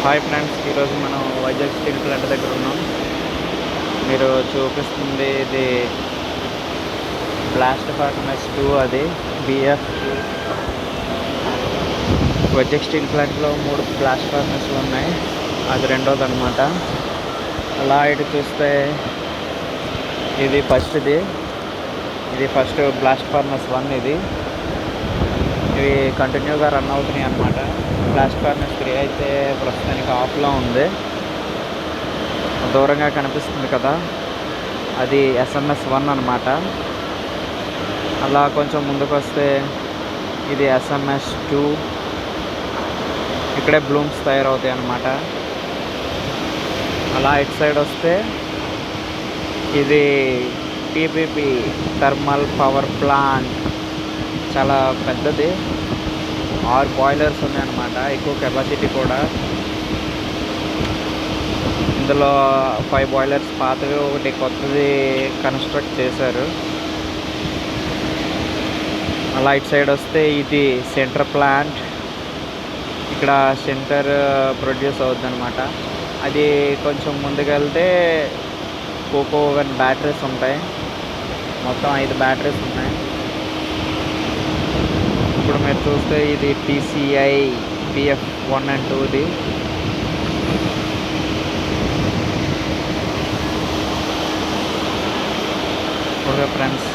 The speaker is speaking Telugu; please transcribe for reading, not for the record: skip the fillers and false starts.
హాయ్ ఫ్రెండ్స్, ఈరోజు మనం వైజాగ్ స్టీల్ ప్లాంట్ దగ్గర ఉన్నాం. మీరు చూపిస్తుంది ఇది బ్లాస్ట్ ఫర్నెస్ 2, అది బిఎఫ్. వైజాగ్ స్టీల్ ప్లాంట్లో 3 బ్లాస్ట్ ఫర్నెస్లు ఉన్నాయి, అది రెండోది అనమాట. అలా ఇటు చూస్తే ఇది ఫస్ట్ బ్లాస్ట్ ఫర్నెస్ 1. ఇవి కంటిన్యూగా రన్ అవుతున్నాయి అన్నమాట. బ్లాస్ట్ ఫర్నెస్ 3 అయితే ప్రస్తుతానికి ఆఫ్లో ఉంది. దూరంగా కనిపిస్తుంది కదా, అది ఎస్ఎంఎస్ 1 అనమాట. అలా కొంచెం ముందుకు వస్తే ఇది ఎస్ఎంఎస్ 2. ఇక్కడే బ్లూమ్స్ తయారవుతాయి అన్నమాట. అలా ఇటు సైడ్ వస్తే ఇది టీపీపీ థర్మల్ పవర్ ప్లాంట్. చాలా పెద్దది, 6 బాయిలర్స్ ఉన్నాయన్నమాట, ఎక్కువ కెపాసిటీ కూడా. ఇందులో 5 బాయిలర్స్ పాతవి, ఒకటి కొత్తది కన్స్ట్రక్ట్ చేశారు. అలా ఇటు సైడ్ వస్తే ఇది సెంటర్ ప్లాంట్. ఇక్కడ సెంటర్ ప్రొడ్యూస్ అవుతుంది అనమాట. అది కొంచెం ముందుకెళ్తే కోకో ఓవెన్ బ్యాటరీస్ ఉంటాయి, మొత్తం 5 బ్యాటరీస్ ఉన్నాయి. ఇప్పుడు మీరు చూస్తే ఇది టీసీఐ బిఎఫ్ 1 and 2ది. Okay friends,